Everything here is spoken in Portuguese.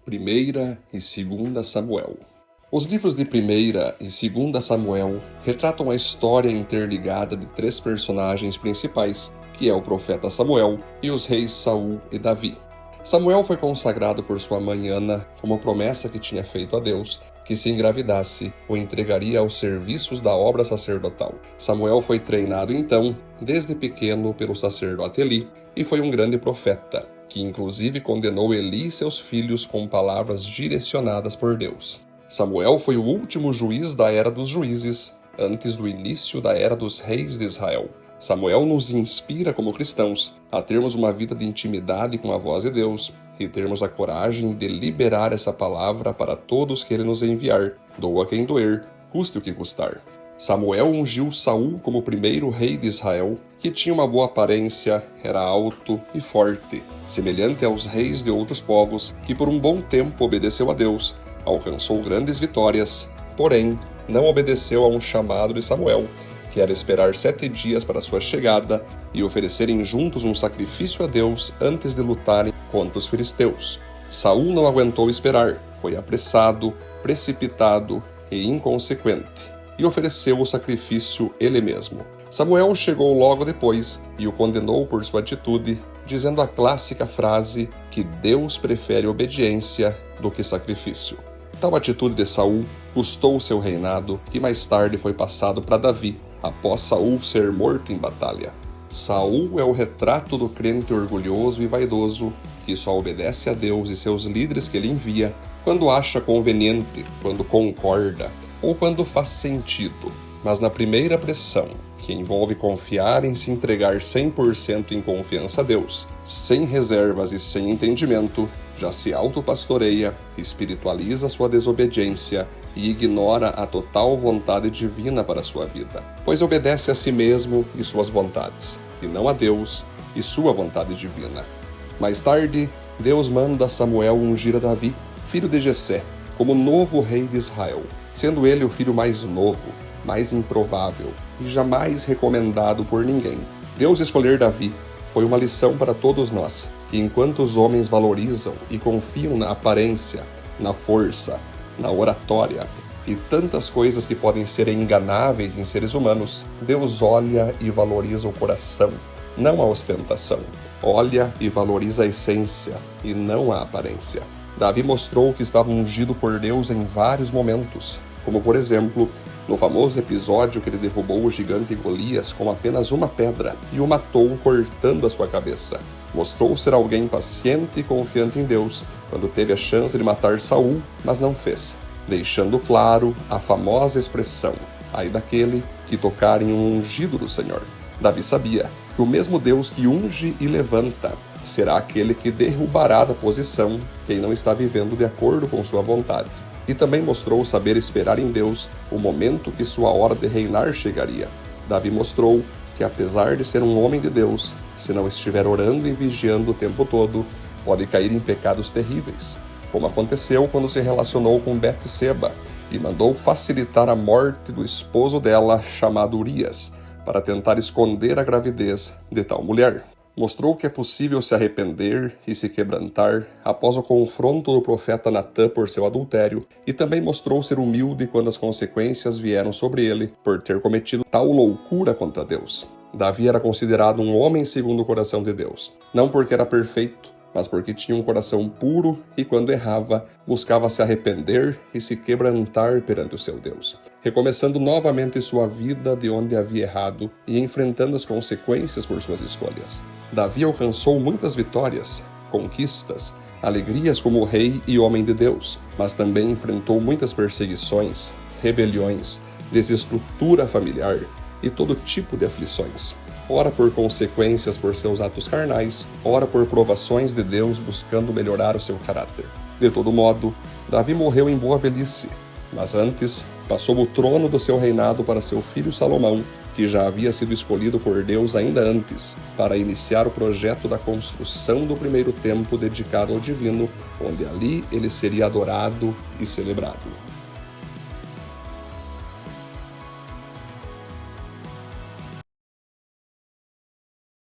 Primeira e Segunda Samuel. Os livros de Primeira e Segunda Samuel retratam a história interligada de três personagens principais, que é o profeta Samuel e os reis Saul e Davi. Samuel foi consagrado por sua mãe Ana como promessa que tinha feito a Deus, que se engravidasse o entregaria aos serviços da obra sacerdotal. Samuel foi treinado então, desde pequeno, pelo sacerdote Eli, e foi um grande profeta, que inclusive condenou Eli e seus filhos com palavras direcionadas por Deus. Samuel foi o último juiz da era dos juízes, antes do início da era dos reis de Israel. Samuel nos inspira como cristãos a termos uma vida de intimidade com a voz de Deus e termos a coragem de liberar essa palavra para todos que ele nos enviar, doa quem doer, custe o que custar. Samuel ungiu Saul como primeiro rei de Israel, que tinha uma boa aparência, era alto e forte, semelhante aos reis de outros povos, que por um bom tempo obedeceu a Deus, alcançou grandes vitórias, porém não obedeceu a um chamado de Samuel, que era esperar 7 dias para sua chegada e oferecerem juntos um sacrifício a Deus antes de lutarem contra os filisteus. Saul não aguentou esperar, foi apressado, precipitado e inconsequente, e ofereceu o sacrifício ele mesmo. Samuel chegou logo depois e o condenou por sua atitude, dizendo a clássica frase que Deus prefere obediência do que sacrifício. Tal atitude de Saul custou seu reinado, que mais tarde foi passado para Davi, após Saul ser morto em batalha. Saul é o retrato do crente orgulhoso e vaidoso, que só obedece a Deus e seus líderes que ele envia quando acha conveniente, quando concorda ou quando faz sentido. Mas na primeira pressão, que envolve confiar em se entregar 100% em confiança a Deus, sem reservas e sem entendimento, já se autopastoreia, espiritualiza sua desobediência e ignora a total vontade divina para sua vida, pois obedece a si mesmo e suas vontades, e não a Deus e sua vontade divina. Mais tarde, Deus manda Samuel ungir a Davi, filho de Jessé, como novo rei de Israel, sendo ele o filho mais novo, mais improvável e jamais recomendado por ninguém. Deus escolher Davi foi uma lição para todos nós, que enquanto os homens valorizam e confiam na aparência, na força, na oratória e tantas coisas que podem ser enganáveis em seres humanos, Deus olha e valoriza o coração, não a ostentação. Olha e valoriza a essência e não a aparência. Davi mostrou que estava ungido por Deus em vários momentos, como por exemplo, no famoso episódio que ele derrubou o gigante Golias com apenas uma pedra e o matou cortando a sua cabeça. Mostrou ser alguém paciente e confiante em Deus quando teve a chance de matar Saul, mas não fez, deixando claro a famosa expressão, ai daquele que tocar em um ungido do Senhor. Davi sabia que o mesmo Deus que unge e levanta será aquele que derrubará da posição quem não está vivendo de acordo com sua vontade. E também mostrou saber esperar em Deus o momento que sua hora de reinar chegaria. Davi mostrou que, apesar de ser um homem de Deus, se não estiver orando e vigiando o tempo todo, pode cair em pecados terríveis, como aconteceu quando se relacionou com Betseba e mandou facilitar a morte do esposo dela, chamado Urias, para tentar esconder a gravidez de tal mulher. Mostrou que é possível se arrepender e se quebrantar após o confronto do profeta Natã por seu adultério, e também mostrou ser humilde quando as consequências vieram sobre ele por ter cometido tal loucura contra Deus. Davi era considerado um homem segundo o coração de Deus, não porque era perfeito, mas porque tinha um coração puro e quando errava, buscava se arrepender e se quebrantar perante o seu Deus, recomeçando novamente sua vida de onde havia errado e enfrentando as consequências por suas escolhas. Davi alcançou muitas vitórias, conquistas, alegrias como rei e homem de Deus, mas também enfrentou muitas perseguições, rebeliões, desestrutura familiar e todo tipo de aflições. Ora por consequências por seus atos carnais, ora por provações de Deus buscando melhorar o seu caráter. De todo modo, Davi morreu em boa velhice, mas antes passou o trono do seu reinado para seu filho Salomão, que já havia sido escolhido por Deus ainda antes, para iniciar o projeto da construção do primeiro templo dedicado ao divino, onde ali ele seria adorado e celebrado.